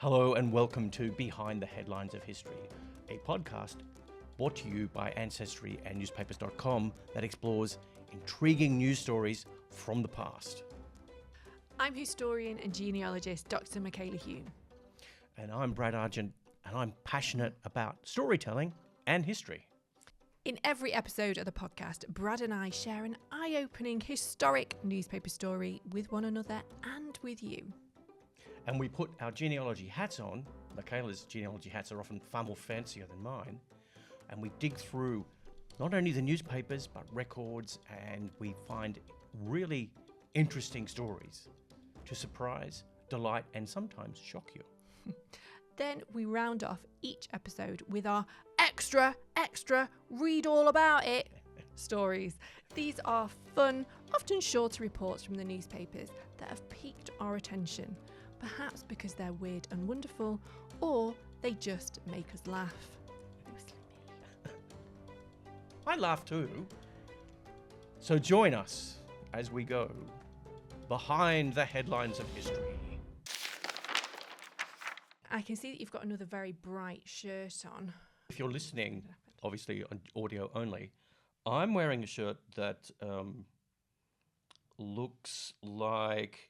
Hello and welcome to Behind the Headlines of History, a podcast brought to you by Ancestry and newspapers.com that explores intriguing news stories from the past. I'm historian and genealogist Dr. Michala Hulme. And I'm Brad Argent, and I'm passionate about storytelling and history. In every episode of the podcast, Brad and I share an eye-opening historic newspaper story with one another and with you. And we put our genealogy hats on. Michala's genealogy hats are often far more fancier than mine. And we dig through not only the newspapers, but records, and we find really interesting stories to surprise, delight, and sometimes shock you. Then we round off each episode with our extra, read all about it stories. These are fun, often shorter reports from the newspapers that have piqued our attention. Perhaps because they're weird and wonderful, or they just make us laugh. Mostly me. I laugh too. So join us as we go behind the headlines of history. I can see that you've got another very bright shirt on. If you're listening, obviously on audio only, I'm wearing a shirt that looks like...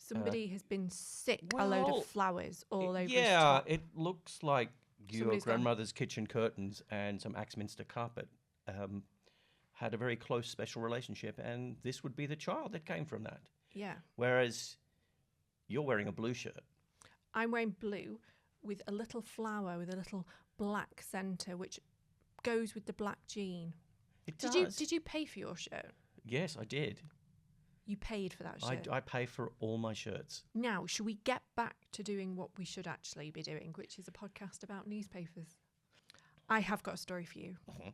Somebody has been sick a load of flowers all over his Yeah, top. it looks like your Somebody's grandmother's kitchen curtains and some Axminster carpet had a very close special relationship, and this would be the child that came from that. Yeah. Whereas you're wearing a blue shirt. I'm wearing blue with a little flower with a little black centre, which goes with the black jean. It does. Did you pay for your shirt? Yes, I did. You paid for that shirt. I pay for all my shirts. Now, should we get back to doing what we should actually be doing, which is a podcast about newspapers? I have got a story for you. Uh-huh.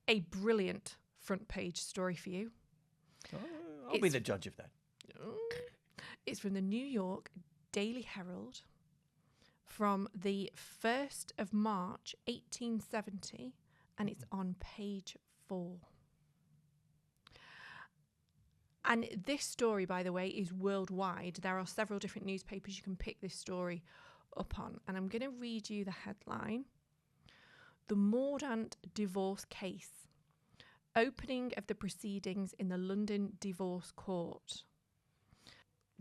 A brilliant front page story for you. I'll be the judge of that. It's from the New York Daily Herald from the 1st of March, 1870, and it's on page 4. And this story, by the way, is worldwide. There are several different newspapers you can pick this story up on. And I'm going to read you the headline. The Mourdaunt divorce case. Opening of the proceedings in the London Divorce Court.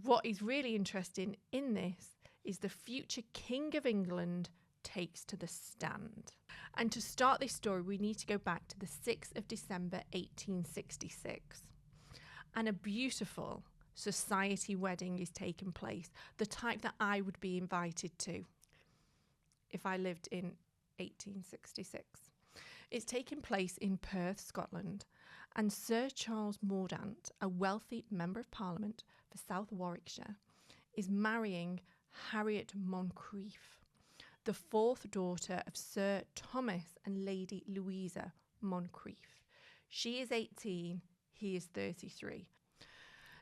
What is really interesting in this is the future King of England takes to the stand. And to start this story, we need to go back to the 6th of December, 1866. And a beautiful society wedding is taking place, the type that I would be invited to if I lived in 1866. It's taking place in Perth, Scotland, and Sir Charles Mourdaunt, a wealthy Member of Parliament for South Warwickshire, is marrying Harriet Moncrieff, the fourth daughter of Sir Thomas and Lady Louisa Moncrieff. She is 18, he is 33.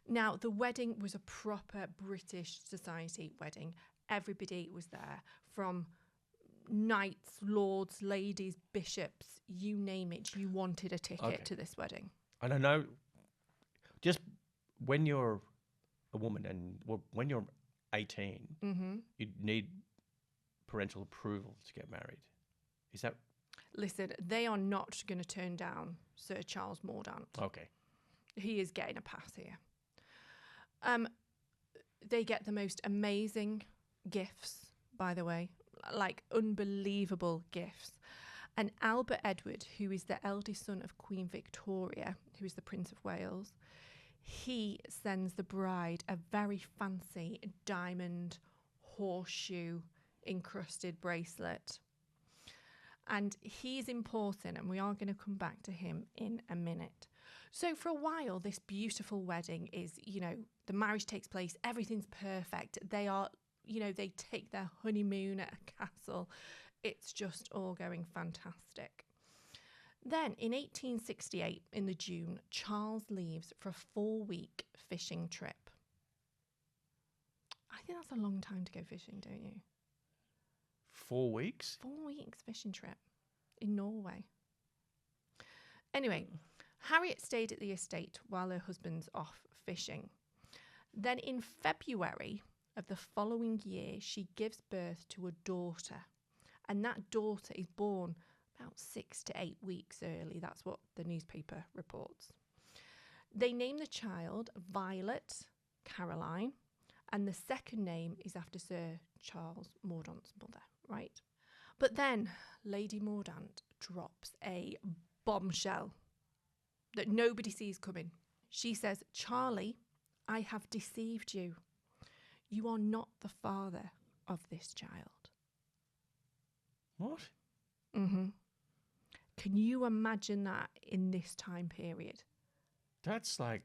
Now, the wedding was a proper British society wedding. Everybody was there, from knights, lords, ladies, bishops, you name it. You wanted a ticket to this wedding. And I know, just when you're a woman and when you're 18, you need parental approval to get married. Is that... Listen, they are not going to turn down Sir Charles Mourdaunt. Okay. He is getting a pass here. They get the most amazing gifts, by the way, like unbelievable gifts. And Albert Edward, who is the eldest son of Queen Victoria, who is the Prince of Wales, he sends the bride a very fancy diamond horseshoe encrusted bracelet. And he's important, and we are going to come back to him in a minute. So for a while, this beautiful wedding is, the marriage takes place, everything's perfect. They are, they take their honeymoon at a castle. It's just all going fantastic. Then in 1868, in the June, Charles leaves for a 4-week fishing trip. I think that's a long time to go fishing, don't you? 4 weeks? 4 weeks fishing trip in Norway. Anyway, Harriet stayed at the estate while her husband's off fishing. Then in February of the following year, she gives birth to a daughter. And that daughter is born about 6 to 8 weeks early. That's what the newspaper reports. They name the child Violet Caroline, and the second name is after Sir Charles Mourdaunt's mother, right? But then Lady Mourdaunt drops a bombshell that nobody sees coming. She says, Charlie, I have deceived you. You are not the father of this child. What? Mm-hmm. Can you imagine that in this time period? That's a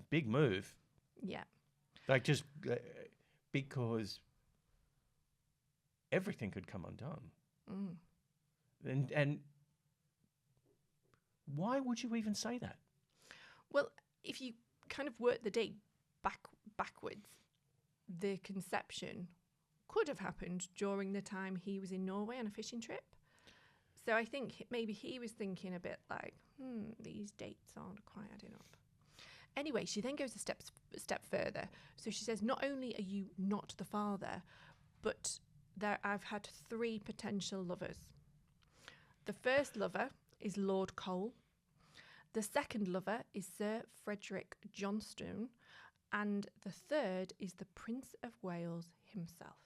big move. Yeah. Like just because everything could come undone. And why would you even say that? Well, if you kind of work the date backwards, the conception could have happened during the time he was in Norway on a fishing trip. So I think maybe he was thinking a bit like, these dates aren't quite adding up. Anyway, she then goes a step further. So she says, not only are you not the father, but I've had 3 potential lovers. The first lover is Lord Cole. The second lover is Sir Frederick Johnstone. And the third is the Prince of Wales himself.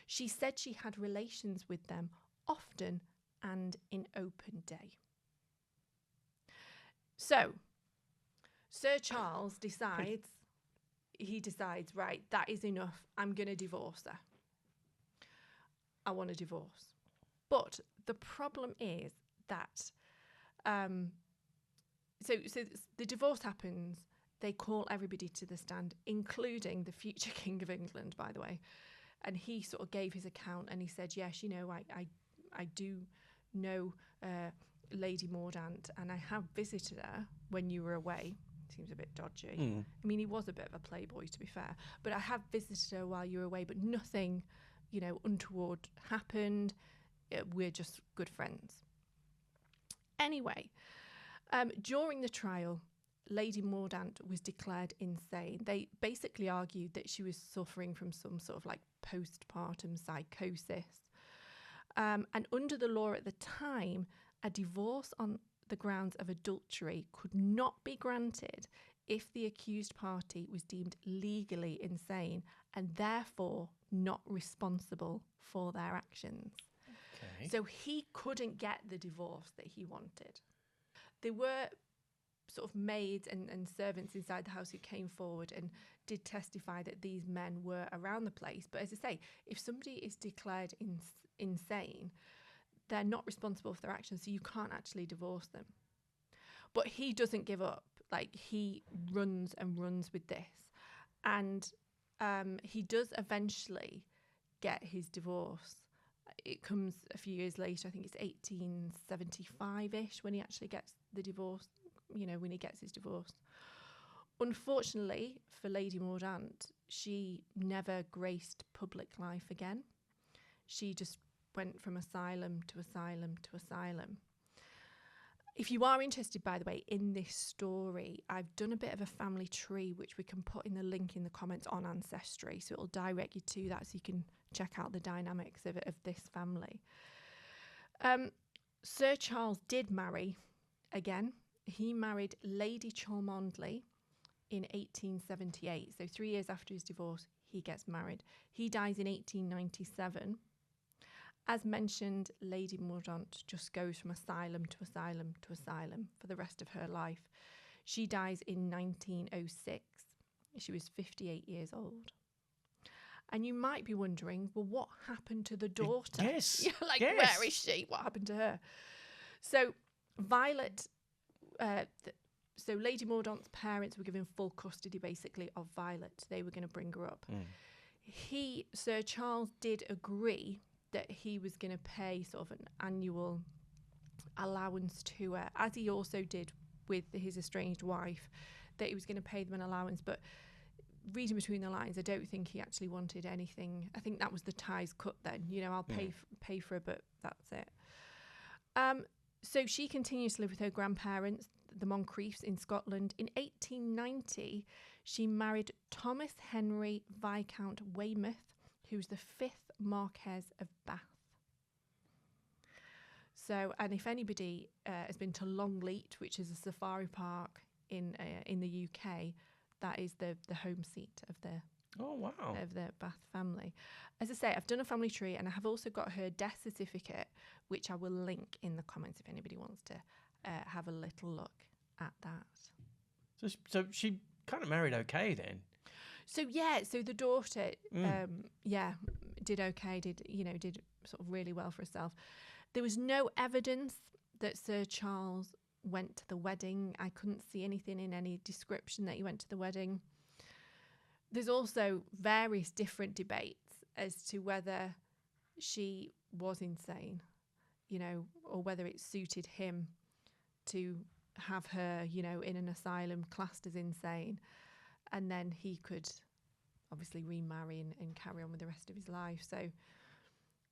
She said she had relations with them often and in open day. So, Sir Charles decides, right, that is enough. I'm going to divorce her. I want a divorce. But the problem is that, so the divorce happens. They call everybody to the stand, including the future King of England, by the way. And he sort of gave his account and he said, yes, you know, I do know Lady Mourdaunt, and I have visited her when you were away. Seems a bit dodgy. I mean, he was a bit of a playboy, to be fair. But I have visited her while you were away, but nothing, you know, untoward happened. We're just good friends. Anyway, during the trial, Lady Mourdaunt was declared insane. They basically argued that she was suffering from some sort of like postpartum psychosis. And under the law at the time, a divorce on the grounds of adultery could not be granted if the accused party was deemed legally insane and therefore not responsible for their actions. Okay. So he couldn't get the divorce that he wanted. There were sort of maids and servants inside the house who came forward and did testify that these men were around the place. But as I say, if somebody is declared insane, they're not responsible for their actions, so you can't actually divorce them. But he doesn't give up. Like, he runs and runs with this. And he does eventually get his divorce. It comes a few years later. I think it's 1875-ish when he actually gets the divorce, you know, when he gets his divorce. Unfortunately for Lady Mourdaunt, she never graced public life again. She just went from asylum to asylum to asylum. If you are interested, by the way, in this story, I've done a bit of a family tree, which we can put in the link in the comments on Ancestry. So it'll direct you to that so you can check out the dynamics of this family. Sir Charles did marry again. He married Lady Cholmondeley in 1878. So 3 years after his divorce, he gets married. He dies in 1897. As mentioned, Lady Mourdaunt just goes from asylum to asylum to asylum for the rest of her life. She dies in 1906. She was 58 years old. And you might be wondering, well, what happened to the daughter? Yes. Like, yes. Where is she? What happened to her? So Violet, so Lady Mourdaunt's parents were given full custody, basically, of Violet. They were going to bring her up. Sir Charles did agree that he was going to pay sort of an annual allowance to her, as he also did with his estranged wife, that he was going to pay them an allowance. But reading between the lines, I don't think he actually wanted anything. I think that was the ties cut then. You know, I'll pay for her, but that's it. So she continues to live with her grandparents, the Moncriefs, in Scotland. In 1890, She married Thomas Henry Viscount Weymouth, who's the 5th Marquess of Bath. So, and if anybody has been to Longleat, which is a safari park in the UK, that is the home seat of the Bath family. As I say, I've done a family tree, and I have also got her death certificate, which I will link in the comments if anybody wants to have a little look at that. So she kind of married okay then. So the daughter, did okay, did sort of really well for herself. There was no evidence that Sir Charles went to the wedding. I couldn't see anything in any description that he went to the wedding. There's also various different debates as to whether she was insane, or whether it suited him to have her, in an asylum classed as insane. And then he could obviously remarry and carry on with the rest of his life. So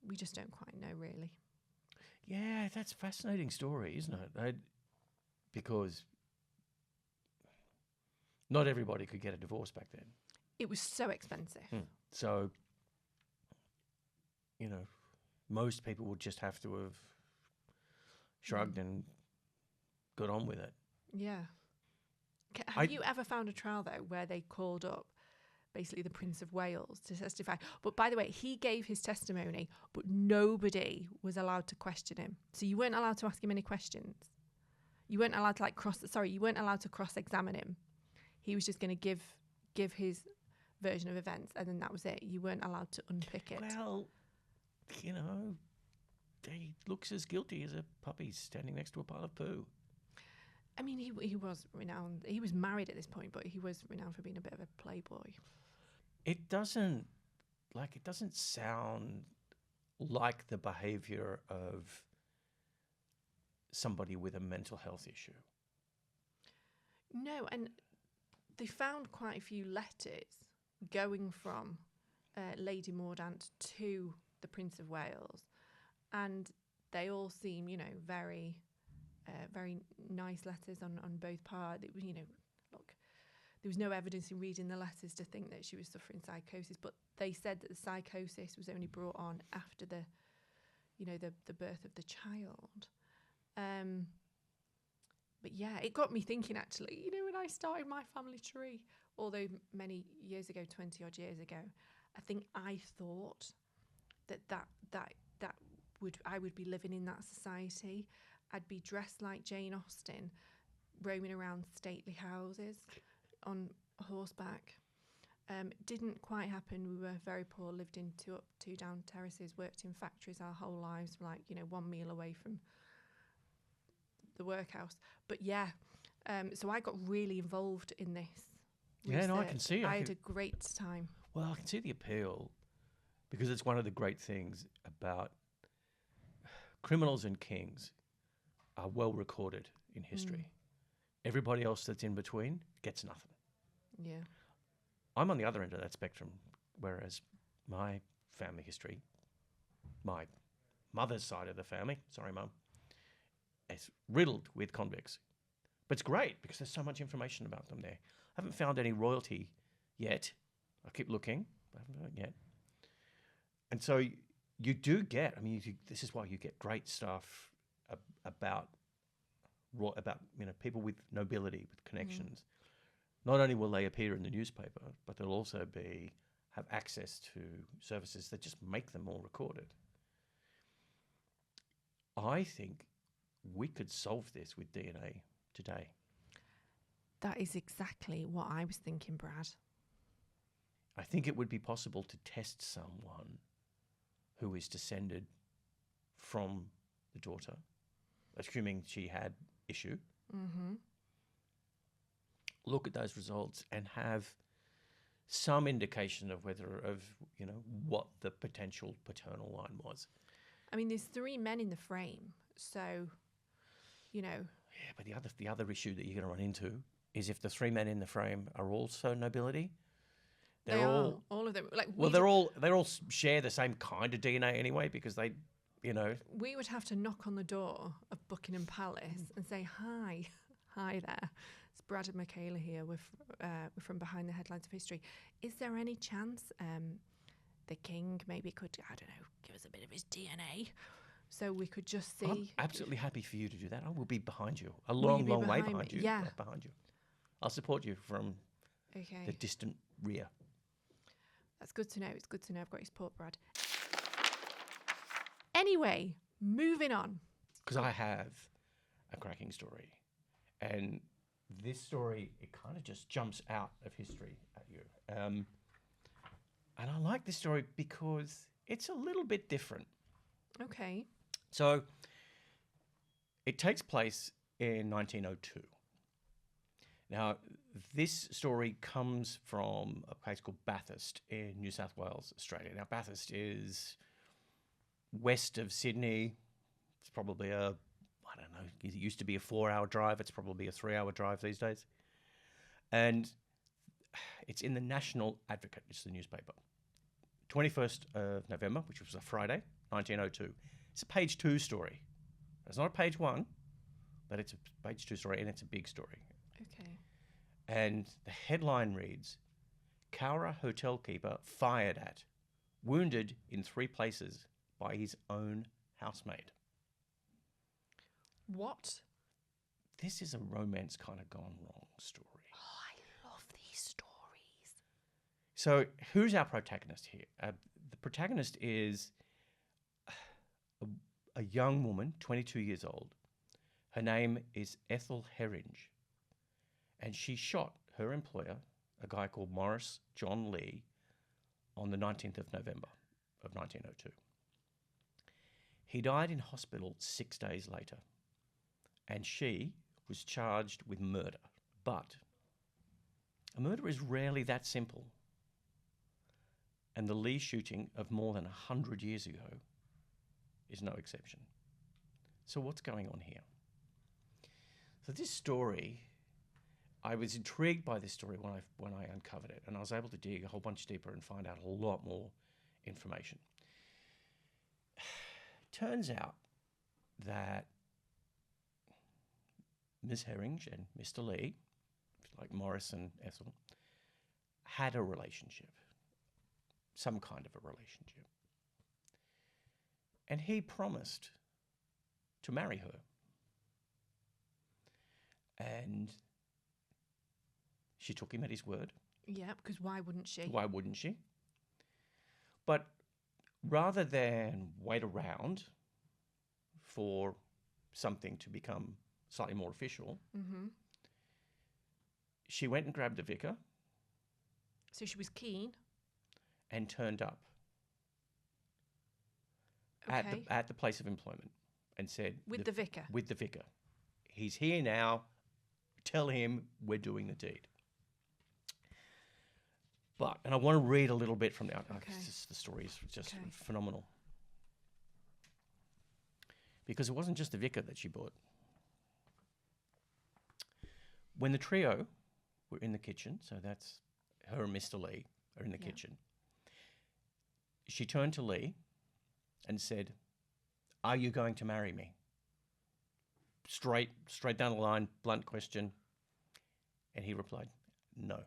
we just don't quite know, really. Yeah, that's a fascinating story, isn't it? Because not everybody could get a divorce back then. It was so expensive. So, most people would just have to have shrugged and got on with it. Yeah. Have you ever found a trial, though, where they called up basically the Prince of Wales to testify? But by the way, he gave his testimony, but nobody was allowed to question him. So you weren't allowed to ask him any questions. You weren't allowed to you weren't allowed to cross-examine him. He was just going to give his version of events, and then that was it. You weren't allowed to unpick it. Well, he looks as guilty as a puppy standing next to a pile of poo. I mean, he was renowned. He was married at this point, but he was renowned for being a bit of a playboy. It doesn't sound like the behaviour of somebody with a mental health issue. No, and they found quite a few letters going from Lady Mourdaunt to the Prince of Wales, and they all seem, very nice letters on both parts. It was, look, there was no evidence in reading the letters to think that she was suffering psychosis, but they said that the psychosis was only brought on after the birth of the child. But yeah, it got me thinking, actually, when I started my family tree, although many years ago, 20 odd years ago, I think I thought that I would be living in that society. I'd be dressed like Jane Austen, roaming around stately houses on horseback. Didn't quite happen. We were very poor, lived in two up, two down terraces, worked in factories our whole lives, like, one meal away from the workhouse. But yeah, so I got really involved in this research. I can see it. I had a great time. Well, I can see the appeal, because it's one of the great things about criminals and kings are well recorded in history. Everybody else that's in between gets nothing. Yeah. I'm on the other end of that spectrum, whereas my family history, my mother's side of the family, sorry, Mum, is riddled with convicts. But it's great because there's so much information about them there. I haven't found any royalty yet. I keep looking, but I haven't found it yet. And so you do get, this is why you get great stuff about people with nobility, with connections. Not only will they appear in the newspaper, but they'll also have access to services that just make them more recorded. I think we could solve this with DNA today. That is exactly what I was thinking, Brad. I think it would be possible to test someone who is descended from the daughter, assuming she had issue. Look at those results and have some indication of what the potential paternal line was. There's 3 men in the frame, so, Yeah, but the other issue that you're going to run into is if the 3 men in the frame are also nobility. All of them. They all share the same kind of DNA anyway, because they, we would have to knock on the door of Buckingham Palace and say, hi there, it's Brad and Michala here. We're from Behind the Headlines of History. Is there any chance the king maybe could, I don't know, give us a bit of his DNA so we could just see? I'm absolutely happy for you to do that. I will be behind you. A Will you long, be long way behind behind me? you. Yeah. Behind you. I'll support you from the distant rear. That's good to know. It's good to know. I've got your support, Brad. Anyway, moving on. Because I have a cracking story. And this story, it kind of just jumps out of history at you. And I like this story because it's a little bit different. Okay. So it takes place in 1902. Now, this story comes from a place called Bathurst in New South Wales, Australia. Now, Bathurst is west of Sydney. It's probably I don't know, it used to be a 4-hour drive. It's probably a 3-hour drive these days. And it's in the National Advocate, it's the newspaper. 21st of November, which was a Friday, 1902. It's a page 2 story. It's not a page 1, but it's a page 2 story, and it's a big story. Okay. And the headline reads, Cowra hotel keeper fired at, wounded in 3 places by his own housemaid. What? This is a romance kind of gone wrong story. Oh, I love these stories. So who's our protagonist here? The protagonist is a young woman, 22 years old. Her name is Ethel Herringe. And she shot her employer, a guy called Morris John Lee, on the 19th of November of 1902. He died in hospital 6 days later, and she was charged with murder. But a murder is rarely that simple, and the Lee shooting of more than 100 years ago is no exception. So what's going on here? So this story, I was intrigued by this story when I uncovered it, and I was able to dig a whole bunch deeper and find out a lot more information. Turns out that Ms. Herringe and Mr. Lee, like Morris and Ethel, had a relationship, some kind of a relationship. And he promised to marry her. And she took him at his word. Yeah, because why wouldn't she? Why wouldn't she? But rather than wait around for something to become slightly more official, she went and grabbed the vicar. So she was keen. And turned up Okay. at the place of employment and said... With the vicar? With the vicar. He's here now. Tell him we're doing the deed. But, and I want to read a little bit from the outline. Okay. The story is just phenomenal. Because it wasn't just the vicar that she bought. When the trio were in the kitchen, so that's her and Mr. Lee are in the kitchen, she turned to Lee and said, "Are you going to marry me?" Straight down the line, blunt question. And he replied, "No."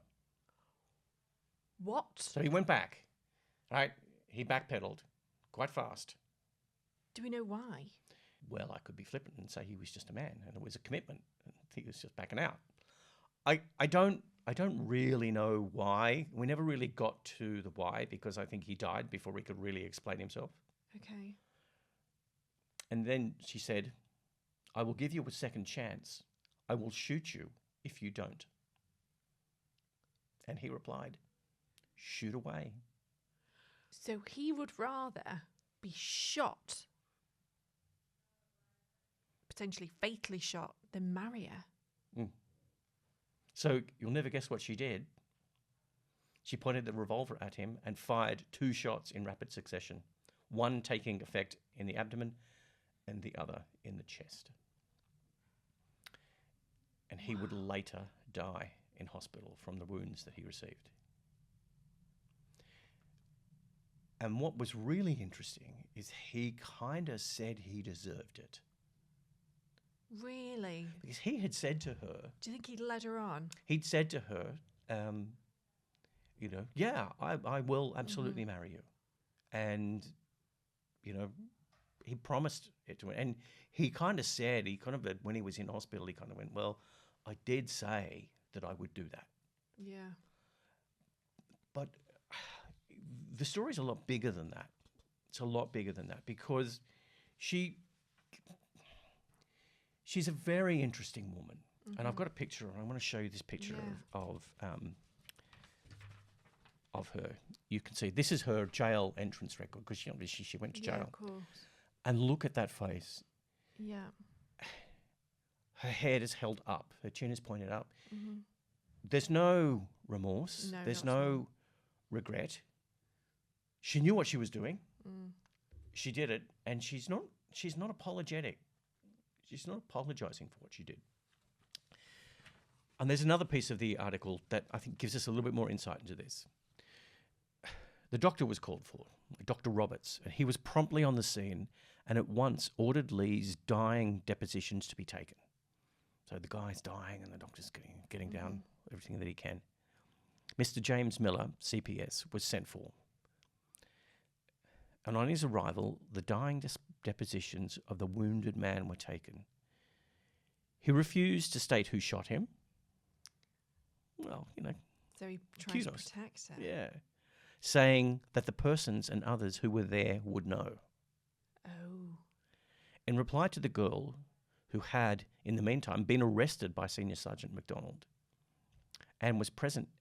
What? So he went back, right? He backpedaled quite fast. Do we know why? Well, I could be flippant and say he was just a man and it was a commitment and he was just backing out. I don't really know why. We never really got to the why because I think he died before he could really explain himself. Okay. And then she said, "I will give you a second chance. I will shoot you if you don't." And he replied, "Shoot away." So he would rather be shot, potentially fatally shot, than marry her. Mm. So you'll never guess what she did. She pointed the revolver at him and fired 2 shots in rapid succession, one taking effect in the abdomen and the other in the chest. And he would later die in hospital from the wounds that he received. And what was really interesting is he kind of said he deserved it. Really? Because he had said to her, Do you think he'd led her on? he'd said to her, yeah, I will absolutely marry you. And, he promised it to her. And he kind of said, when he was in hospital, he kind of went, well, I did say that I would do that. Yeah. But the story's a lot bigger than that. It's a lot bigger than that because she's a very interesting woman. And I've got a picture, and I want to show you this picture of her. You can see this is her jail entrance record because she went to jail. Yeah, of course. And look at that face. Yeah. Her head is held up. Her chin is pointed up. There's no remorse. No, There's not at all. no regret. She knew what she was doing. She did it, and she's not apologetic. She's not apologizing for what she did. And there's another piece of the article that I think gives us a little bit more insight into this. The doctor was called for, Dr. Roberts, and he was promptly on the scene and at once ordered Lee's dying depositions to be taken. So the guy's dying and the doctor's getting down everything that he can. Mr. James Miller, CPS, was sent for. And on his arrival, the dying depositions of the wounded man were taken. He refused to state who shot him. Well, So he tries to kudos. protect her. Yeah. Saying that the persons and others who were there would know. Oh. In reply to the girl, who had, in the meantime, been arrested by Senior Sergeant MacDonald and was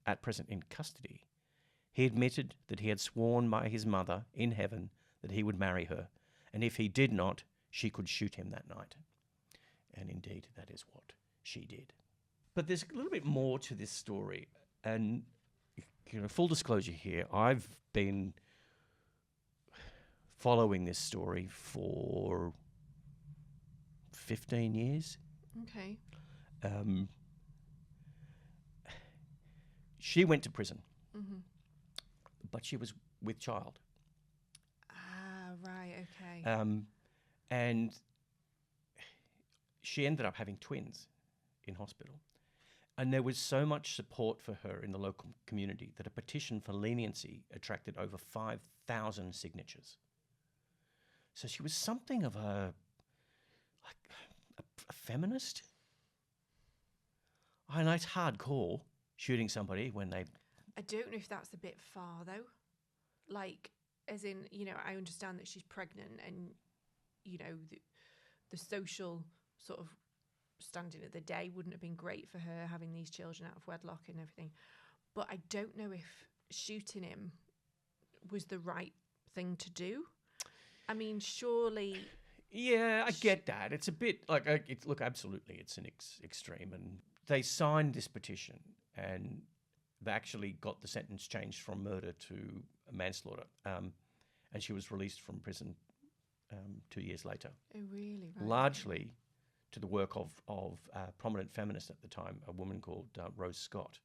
at present in custody, he admitted that he had sworn by his mother in heaven that he would marry her, and if he did not, she could shoot him that night. And indeed, that is what she did. But there's a little bit more to this story, and full disclosure here, I've been following this story for 15 years. Okay. She went to prison, but she was with child. Ah, right, okay. And she ended up having twins in hospital. And there was so much support for her in the local community that a petition for leniency attracted over 5,000 signatures. So she was something of a feminist. I know it's hardcore shooting somebody when they... I don't know if that's a bit far, though. Like, as in, I understand that she's pregnant and, the social sort of standing of the day wouldn't have been great for her having these children out of wedlock and everything. But I don't know if shooting him was the right thing to do. I mean, surely... Yeah, I get that. It's a bit like, look, absolutely, it's an extreme. And they signed this petition and they actually got the sentence changed from murder to manslaughter. And she was released from prison 2 years later. Oh, really? Right. Largely to the work of a prominent feminist at the time, a woman called Rose Scott.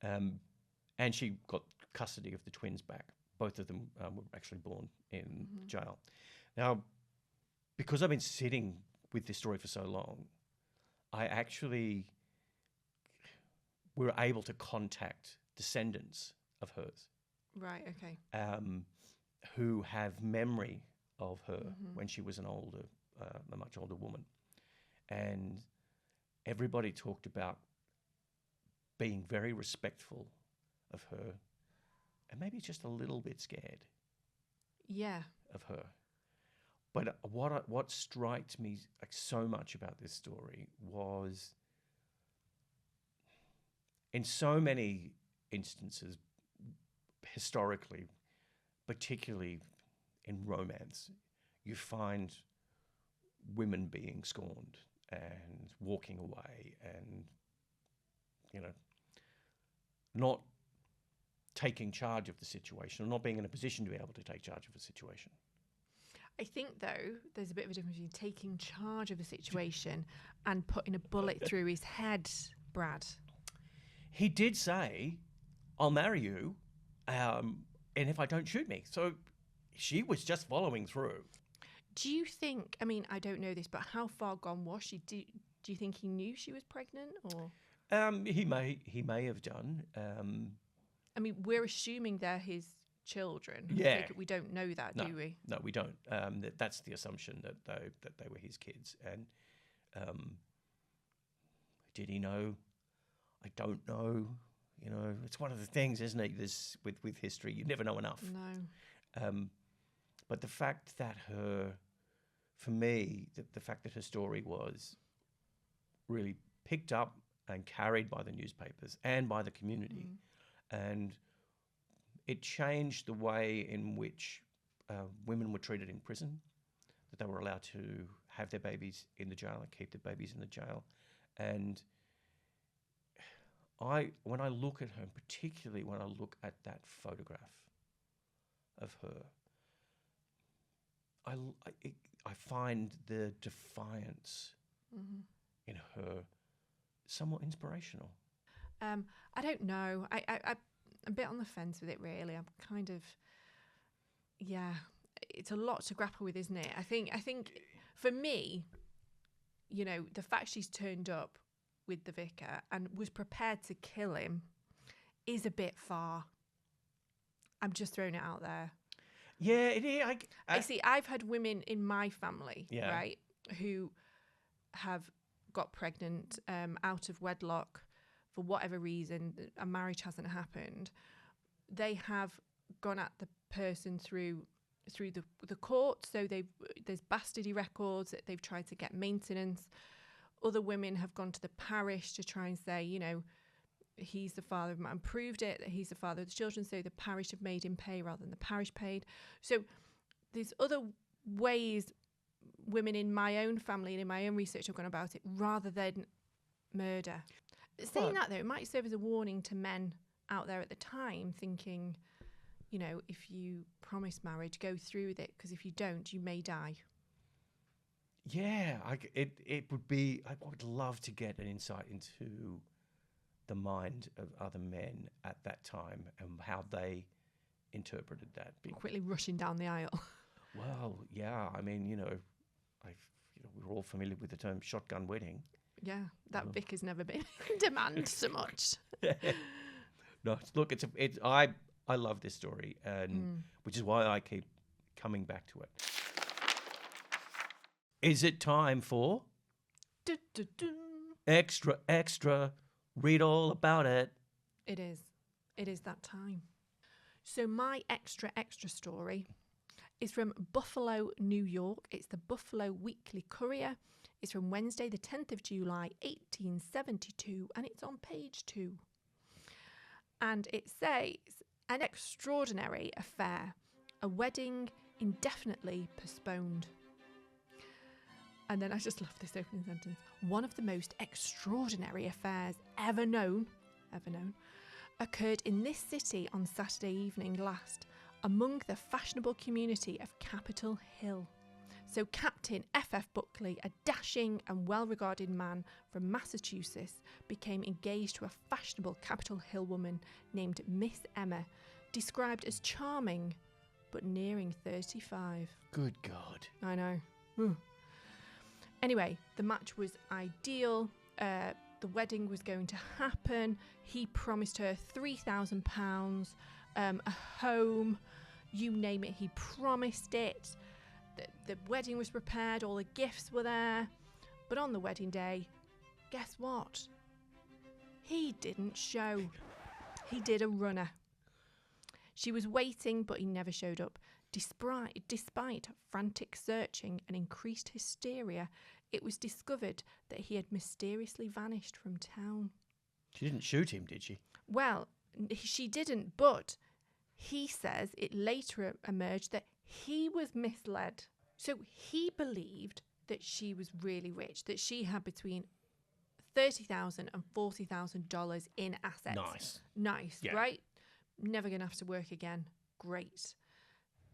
And she got custody of the twins back. Both of them were actually born in jail. Now, because I've been sitting with this story for so long, I actually were able to contact descendants of hers. Right, okay. Who have memory of her when she was a much older woman. And everybody talked about being very respectful of her and maybe just a little bit scared of her. But what struck me so much about this story was, in so many instances, historically, particularly in romance, you find women being scorned and walking away and, not taking charge of the situation or not being in a position to be able to take charge of a situation. I think, though, there's a bit of a difference between taking charge of a situation and putting a bullet through his head, Brad. He did say, I'll marry you, and if I don't shoot me. So she was just following through. Do you think, I mean, I don't know this, but how far gone was she? Do you think he knew she was pregnant, or? He may have done. I mean, we're assuming they're his children. I Yeah. take it we don't know that, No, do we? no, we don't. That's the assumption that they were his kids. And did he know? I don't know. You know, it's one of the things, isn't it? This with history, you never know enough. No. But the fact that for me, the fact that her story was really picked up and carried by the newspapers and by the community, and it changed the way in which women were treated in prison, that they were allowed to have their babies in the jail and keep their babies in the jail. And when I look at her, particularly when I look at that photograph of her, I find the defiance in her somewhat inspirational. I don't know. I'm a bit on the fence with it, really. I'm kind of, yeah, it's a lot to grapple with, isn't it? I think for me, you know, the fact she's turned up with the vicar and was prepared to kill him is a bit far. I'm just throwing it out there. Yeah, it is. I see. I've had women in my family, Yeah. right, who have got pregnant out of wedlock for whatever reason. A marriage hasn't happened. They have gone at the person through the court. So there's bastardy records that they've tried to get maintenance. Other women have gone to the parish to try and say, you know, he's the father of and proved it that he's the father of the children, so the parish have made him pay rather than the parish paid. So there's other ways women in my own family and in my own research have gone about it rather than murder. Saying that though, it might serve as a warning to men out there at the time thinking, you know, if you promise marriage, go through with it, because if you don't, you may die. Yeah, it would be. I would love to get an insight into the mind of other men at that time and how they interpreted that. Quickly rushing down the aisle. Well, yeah. I mean, you know, we're all familiar with the term shotgun wedding. Yeah, that vicar's never been in demand so much. No, look, I love this story, and which is why I keep coming back to it. Is it time for extra? Read all about it. It is. It is that time. So my extra story is from Buffalo, New York. It's the Buffalo Weekly Courier. It's from Wednesday, the 10th of July, 1872, and it's on page 2. And it says, an extraordinary affair, a wedding indefinitely postponed. And then I just love this opening sentence. One of the most extraordinary affairs ever known, occurred in this city on Saturday evening last, among the fashionable community of Capitol Hill. So Captain F.F. Buckley, a dashing and well-regarded man from Massachusetts, became engaged to a fashionable Capitol Hill woman named Miss Emma, described as charming, but nearing 35. Good God. I know. Anyway, the match was ideal. The wedding was going to happen. He promised her £3,000, a home, you name it, he promised it. The wedding was prepared, all the gifts were there. But on the wedding day, guess what? He didn't show. He did a runner. She was waiting, but he never showed up. Despite frantic searching and increased hysteria, it was discovered that he had mysteriously vanished from town. She didn't shoot him, did she? Well, she didn't, but he says it later emerged that he was misled. So he believed that she was really rich, that she had between $30,000 and $40,000 in assets. Nice, yeah. Right? Never going to have to work again. Great.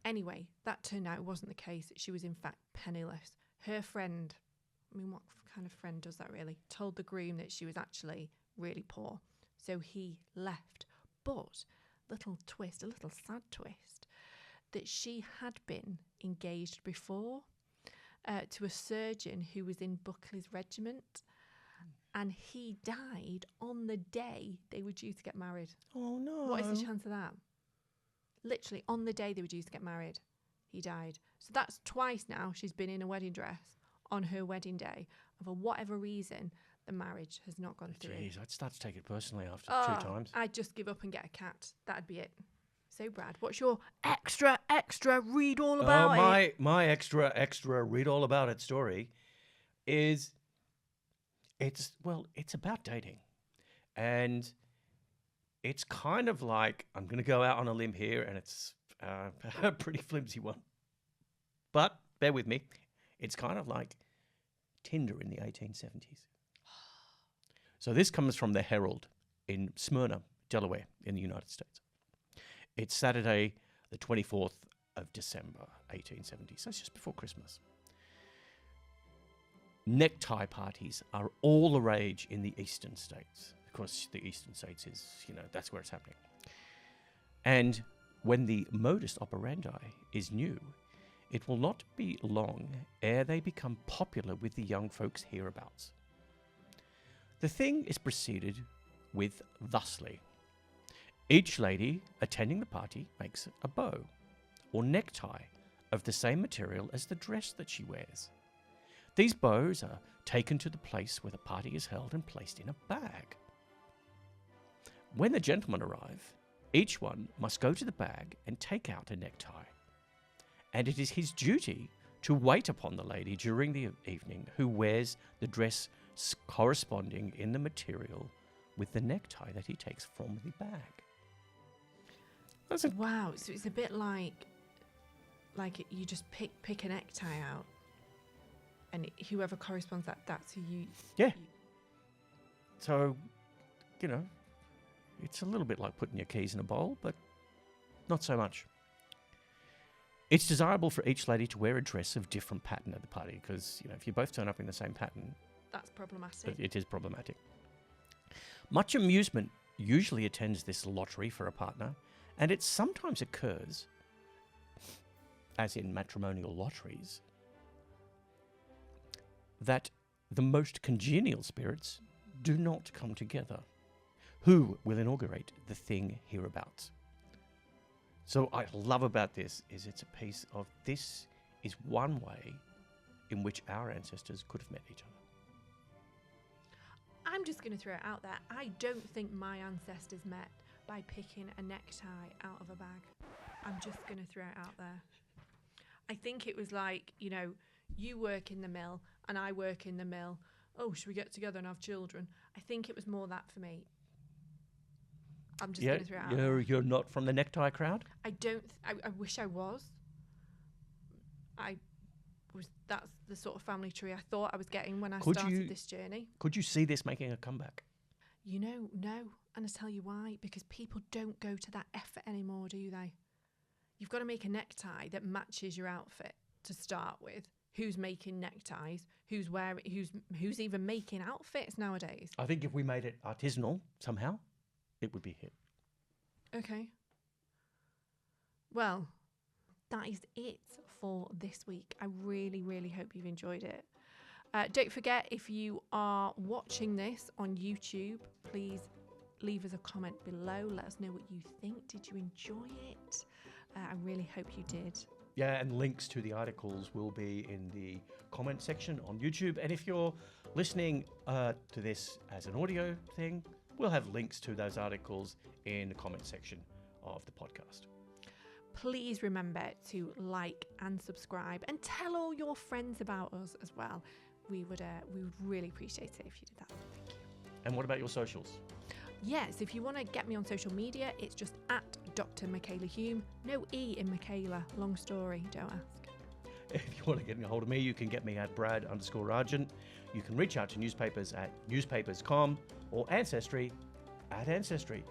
Anyway, that turned out it wasn't the case. She was in fact penniless. Her friend, I mean, what kind of friend does that really? Told the groom that she was actually really poor. So he left. But, little twist, a little sad twist, that she had been engaged before. to a surgeon who was in Buckley's regiment, and he died on the day they were due to get married. Oh, no. What is the chance of that? Literally, on the day they were due to get married, he died. So that's twice now she's been in a wedding dress on her wedding day. And for whatever reason, the marriage has not gone through. Jeez, I'd start to take it personally after 2 times. I'd just give up and get a cat. That'd be it. So, Brad, what's your extra read all about it? My extra read all about it story is it's about dating. And it's kind of like, I'm going to go out on a limb here, and it's a pretty flimsy one. But bear with me. It's kind of like Tinder in the 1870s. So this comes from the Herald in Smyrna, Delaware, in the United States. It's Saturday, the 24th of December, 1870. So it's just before Christmas. Necktie parties are all the rage in the eastern states. Of course, the eastern states is, that's where it's happening. And when the modus operandi is new, it will not be long ere they become popular with the young folks hereabouts. The thing is proceeded with thusly. Each lady attending the party makes a bow or necktie of the same material as the dress that she wears. These bows are taken to the place where the party is held and placed in a bag. When the gentlemen arrive, each one must go to the bag and take out a necktie. And it is his duty to wait upon the lady during the evening who wears the dress corresponding in the material with the necktie that he takes from the bag. Wow, so it's a bit like you just pick a necktie out, and whoever corresponds that's who you... Yeah. So, it's a little bit like putting your keys in a bowl, but not so much. It's desirable for each lady to wear a dress of different pattern at the party because, if you both turn up in the same pattern... That's problematic. It is problematic. Much amusement usually attends this lottery for a partner, and it sometimes occurs, as in matrimonial lotteries, that the most congenial spirits do not come together. Who will inaugurate the thing hereabouts? So I love about this is it's a piece of this is one way in which our ancestors could have met each other. I'm just going to throw it out there. I don't think my ancestors met by picking a necktie out of a bag. I'm just going to throw it out there. I think it was like, you work in the mill and I work in the mill. Oh, should we get together and have children? I think it was more that for me. I'm just going to throw it out there. You're not from the necktie crowd? I wish I was. That's the sort of family tree I thought I was getting when I started this journey. Could you see this making a comeback? No. And I'll tell you why. Because people don't go to that effort anymore, do they? You've got to make a necktie that matches your outfit to start with. Who's making neckties? Who's even making outfits nowadays? I think if we made it artisanal somehow, it would be a hit. Okay. Well, that is it for this week. I really, really hope you've enjoyed it. Don't forget, if you are watching this on YouTube, please leave us a comment below. Let us know what you think. Did you enjoy it? I really hope you did. Yeah, and links to the articles will be in the comment section on YouTube. And if you're listening to this as an audio thing, we'll have links to those articles in the comment section of the podcast. Please remember to like and subscribe and tell all your friends about us as well. We would really appreciate it if you did that. Thank you. And what about your socials? Yes, if you want to get me on social media, it's just at Dr. Michala Hulme. No E in Michala. Long story, don't ask. If you want to get a hold of me, you can get me at Brad_Argent. You can reach out to newspapers at newspapers.com or Ancestry at Ancestry.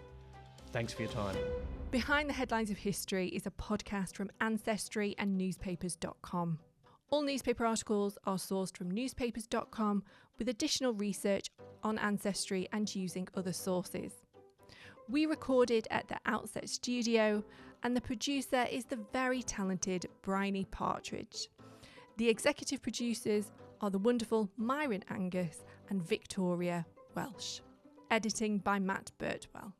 Thanks for your time. Behind the Headlines of History is a podcast from Ancestry and newspapers.com. All newspaper articles are sourced from newspapers.com with additional research on Ancestry and using other sources. We recorded at the Outset Studio and the producer is the very talented Bryony Partridge. The executive producers are the wonderful Myron Angus and Victoria Welsh. Editing by Matt Birtwell.